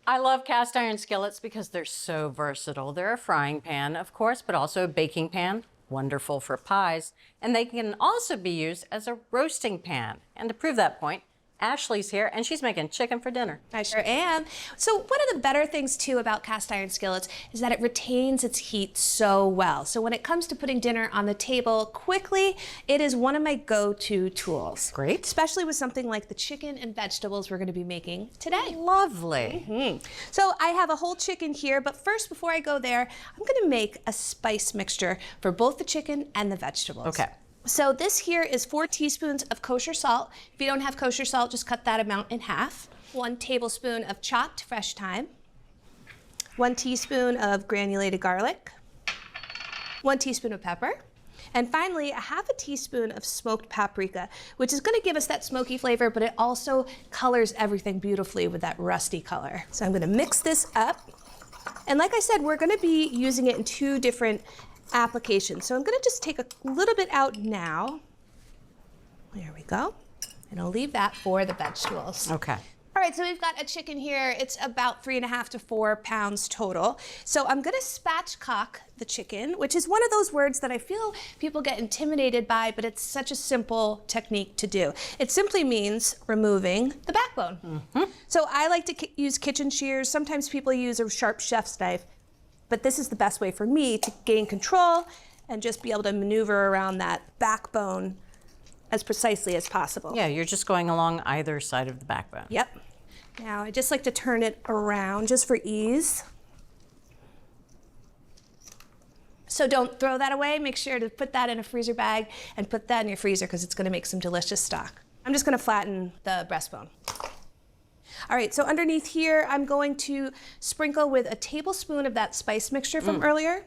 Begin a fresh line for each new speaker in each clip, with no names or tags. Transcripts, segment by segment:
I love cast iron skillets because they're so versatile. They're a frying pan, of course, but also a baking pan, wonderful for pies. And they can also be used as a roasting pan. And to prove that point, Ashley's here and she's making chicken for dinner.
I sure am. So one of the better things too about cast iron skillets is that it retains its heat so well. So when it comes to putting dinner on the table quickly, it is one of my go-to tools.
Great.
Especially with something like the chicken and vegetables we're going to be making today.
Lovely.
So I have a whole chicken here, but first, before I go there, I'm going to make a spice mixture for both the chicken and the vegetables.
Okay.
So this here is 4 teaspoons of kosher salt. If you don't have kosher salt, just cut that amount in half. 1 tablespoon of chopped fresh thyme. 1 teaspoon of granulated garlic. 1 teaspoon of pepper. And finally, a half a teaspoon of smoked paprika, which is going to give us that smoky flavor, but it also colors everything beautifully with that rusty color. So I'm going to mix this up. And like I said, we're going to be using it in 2 different applications. So I'm going to just take a little bit out now. There we go. And I'll leave that for the vegetables.
Okay.
All right, so we've got a chicken here. It's about 3.5 to 4 pounds total. So I'm going to spatchcock the chicken, which is one of those words that I feel people get intimidated by, but it's such a simple technique to do. It simply means removing the backbone. So I like to use kitchen shears. Sometimes people use a sharp chef's knife, but this is the best way for me to gain control and just be able to maneuver around that backbone as precisely as possible.
Yeah, you're just going along either side of the backbone.
Yep. Now I just like to turn it around just for ease. So don't throw that away. Make sure to put that in a freezer bag and put that in your freezer because it's going to make some delicious stock. I'm just going to flatten the breastbone. All right, so underneath here, I'm going to sprinkle with a tablespoon of that spice mixture from earlier.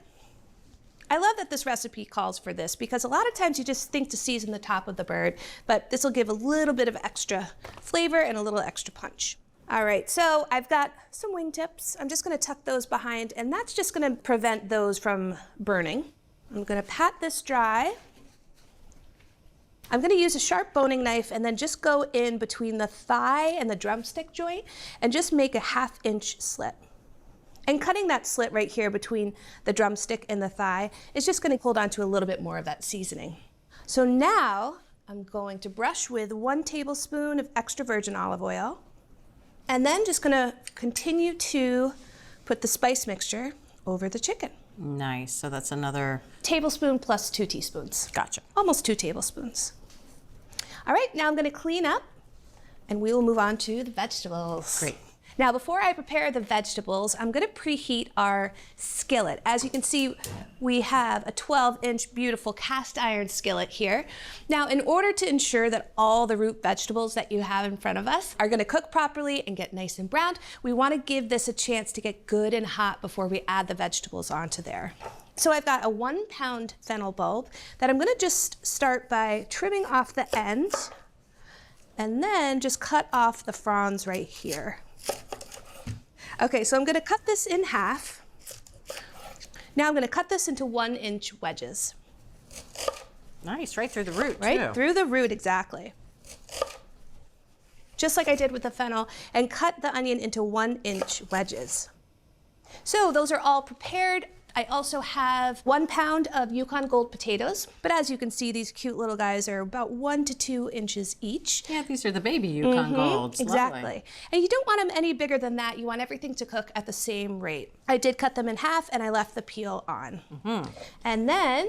I love that this recipe calls for this because a lot of times you just think to season the top of the bird, but this will give a little bit of extra flavor and a little extra punch. All right, so I've got some wingtips. I'm just gonna tuck those behind, and that's just gonna prevent those from burning. I'm gonna pat this dry. I'm going to use a sharp boning knife and then just go in between the thigh and the drumstick joint and just make a 1/2 inch slit. And cutting that slit right here between the drumstick and the thigh is just going to hold on to a little bit more of that seasoning. So now I'm going to brush with 1 tablespoon of extra virgin olive oil and then just going to continue to put the spice mixture over the chicken.
Nice, so that's another
tablespoon plus 2 teaspoons.
Gotcha.
Almost 2 tablespoons. All right, now I'm going to clean up and we will move on to the vegetables.
Great.
Now, before I prepare the vegetables, I'm going to preheat our skillet. As you can see, we have a 12-inch beautiful cast iron skillet here. Now, in order to ensure that all the root vegetables that you have in front of us are going to cook properly and get nice and browned, we want to give this a chance to get good and hot before we add the vegetables onto there. So I've got a 1-pound fennel bulb that I'm going to just start by trimming off the end and then just cut off the fronds right here. Okay, so I'm going to cut this in half. Now I'm going to cut this into 1-inch wedges.
Nice, right through the root,
Right
too.
through the root, exactly. Just like I did with the fennel, and cut the onion into 1-inch wedges. So those are all prepared. I also have 1 pound of Yukon Gold potatoes, but as you can see, these cute little guys are about 1 to 2 inches each.
Yeah, these are the baby Yukon Golds.
Exactly.
Lovely.
And you don't want them any bigger than that. You want everything to cook at the same rate. I did cut them in half and I left the peel on. And then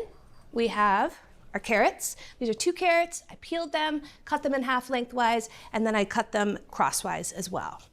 we have our carrots. These are 2 carrots. I peeled them, cut them in half lengthwise, and then I cut them crosswise as well.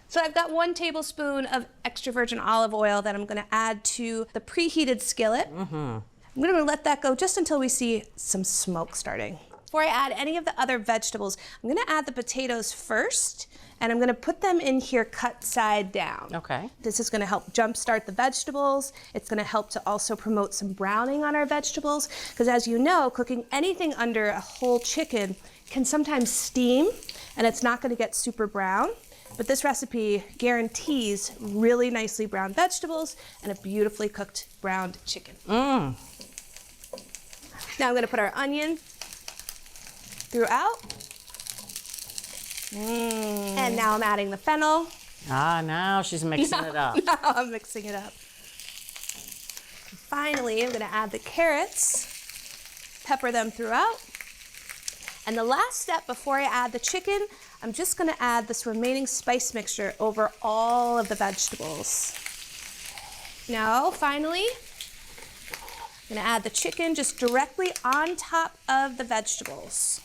So I've got 1 tablespoon of extra virgin olive oil that I'm going to add to the preheated skillet. I'm going to let that go just until we see some smoke starting. Before I add any of the other vegetables, I'm going to add the potatoes first, and I'm going to put them in here cut side down.
Okay.
This is going to help jumpstart the vegetables. It's going to help to also promote some browning on our vegetables, because as you know, cooking anything under a whole chicken can sometimes steam, and it's not going to get super brown. But this recipe guarantees really nicely browned vegetables and a beautifully cooked browned chicken. Now I'm going to put our onion throughout. And now I'm adding the fennel.
Ah, now she's mixing it up.
Now I'm mixing it up. Finally, I'm gonna add the carrots, pepper them throughout. And the last step before I add the chicken, I'm just gonna add this remaining spice mixture over all of the vegetables. Now, finally, I'm gonna add the chicken just directly on top of the vegetables.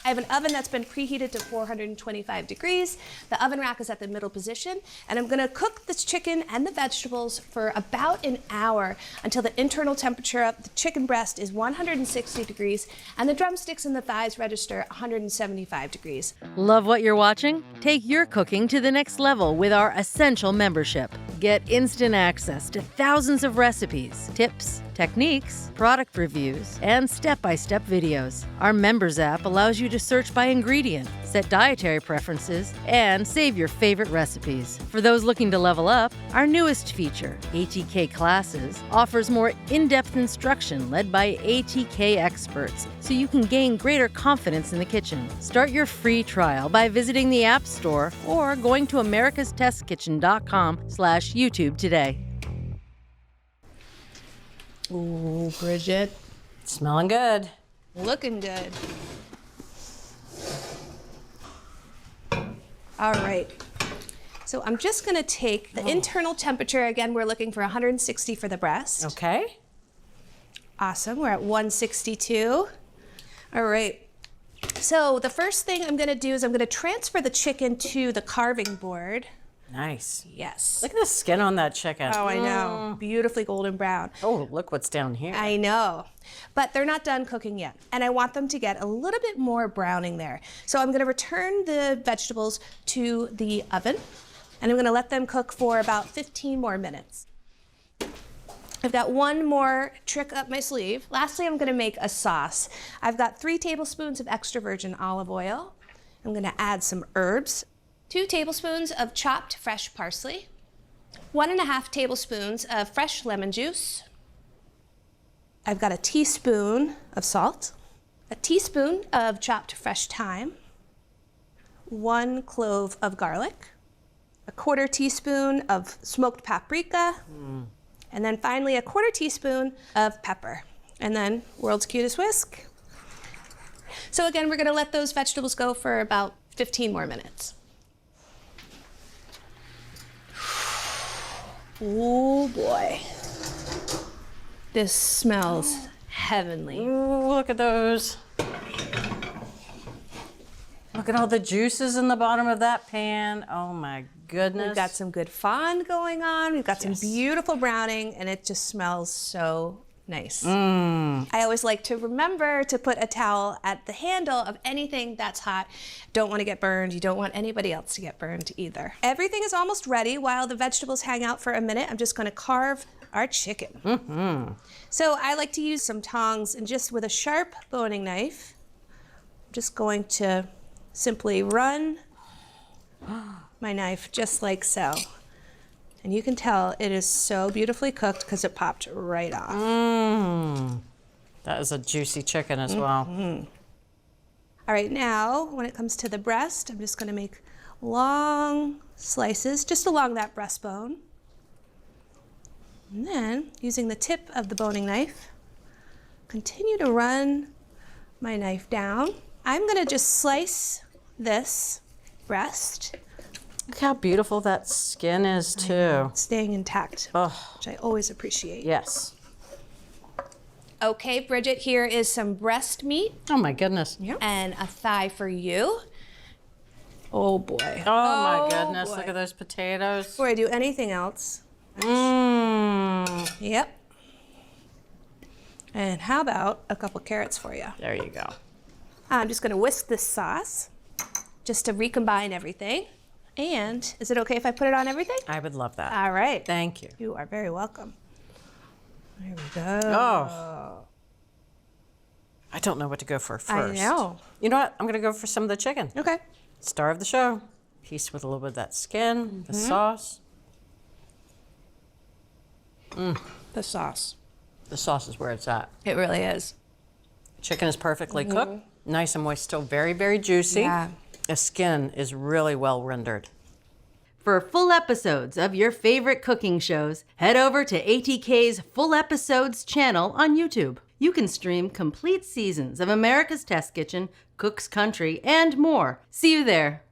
I have an oven that's been preheated to 425 degrees. The oven rack is at the middle position, and I'm gonna cook this chicken and the vegetables for about an hour until the internal temperature of the chicken breast is 160 degrees and the drumsticks and the thighs register 175 degrees.
Love what you're watching? Take your cooking to the next level with our Essential membership. Get instant access to thousands of recipes, tips, techniques, product reviews, and step-by-step videos. Our Members app allows you to search by ingredient, set dietary preferences, and save your favorite recipes. For those looking to level up, our newest feature, ATK Classes, offers more in-depth instruction led by ATK experts so you can gain greater confidence in the kitchen. Start your free trial by visiting the App Store or going to americastestkitchen.com/YouTube today.
Ooh, Bridget,
Smelling good.
looking good. All right. So I'm just gonna take the internal temperature. Again, we're looking for 160 for the breast.
Okay.
Awesome, we're at 162. All right. So the first thing I'm gonna do is I'm gonna transfer the chicken to the carving board.
Nice.
Yes.
Look at the skin on that chicken.
Oh, I know. Beautifully golden brown.
Oh, look what's down here.
I know. But they're not done cooking yet. And I want them to get a little bit more browning there. So I'm gonna return the vegetables to the oven and I'm gonna let them cook for about 15 more minutes. I've got one more trick up my sleeve. Lastly, I'm gonna make a sauce. I've got 3 tablespoons of extra virgin olive oil. I'm gonna add some herbs. 2 tablespoons of chopped fresh parsley, 1.5 tablespoons of fresh lemon juice. I've got a teaspoon of salt, a teaspoon of chopped fresh thyme, 1 clove of garlic, a 1/4 teaspoon of smoked paprika, and then finally a 1/4 teaspoon of pepper. And then world's cutest whisk. So again, we're gonna let those vegetables go for about 15 more minutes. Oh boy. This smells heavenly.
Ooh, look at those. Look at all the juices in the bottom of that pan. Oh my goodness.
We've got some good fond going on. We've got some
Yes.
beautiful browning, and it just smells so nice. I always like to remember to put a towel at the handle of anything that's hot. Don't want to get burned. You don't want anybody else to get burned either. Everything is almost ready. While the vegetables hang out for a minute, I'm just going to carve our chicken. So I like to use some tongs and just with a sharp boning knife, I'm just going to simply run my knife just like so. And you can tell it is so beautifully cooked because it popped right off.
That is a juicy chicken as well.
All right, now when it comes to the breast, I'm just gonna make long slices just along that breastbone. And then, using the tip of the boning knife, continue to run my knife down. I'm gonna just slice this breast,
Look how beautiful that skin is too.
staying intact,
Oh,
which I always appreciate.
yes.
Okay, Bridget, here is some breast meat
Oh my goodness.
and a thigh for you. Oh boy.
Oh my goodness,
boy.
look at those potatoes.
Before I do anything else, yep. And how about a couple carrots for you?
There you go.
I'm just gonna whisk this sauce just to recombine everything. And is it okay if I put it on everything?
I would love that.
All right.
Thank you.
You are very welcome. There we go.
Oh. I don't know what to go for first.
I know.
You know what? I'm going to go for some of the chicken.
Okay.
Star of the show. Piece with a little bit of that skin, the sauce.
The sauce.
The sauce is where it's at.
It really is.
Chicken is perfectly cooked, nice and moist, still very, very juicy.
Yeah.
The skin is really well rendered.
For full episodes of your favorite cooking shows, head over to ATK's Full Episodes channel on YouTube. You can stream complete seasons of America's Test Kitchen, Cook's Country, and more. See you there.